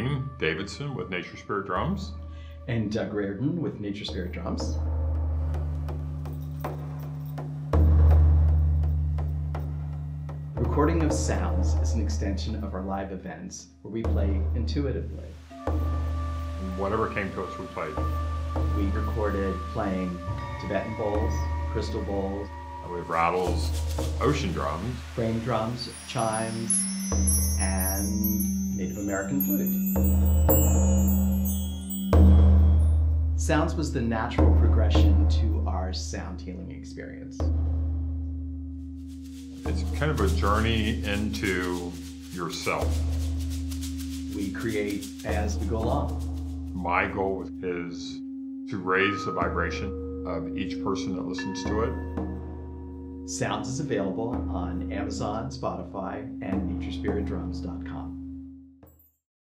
Wayne Davidson with Nature Spirit Drums. And Doug Reardon with Nature Spirit Drums. Recording of sounds is an extension of our live events where we play intuitively. Whatever came to us, we played. We recorded playing Tibetan bowls, crystal bowls, We have rattles, ocean drums, frame drums, chimes, and Native American flute. Sounds was the natural progression to our sound healing experience. It's kind of a journey into yourself. We create as we go along. My goal is to raise the vibration of each person that listens to it. Sounds is available on Amazon, Spotify, and naturespiritdrums.com.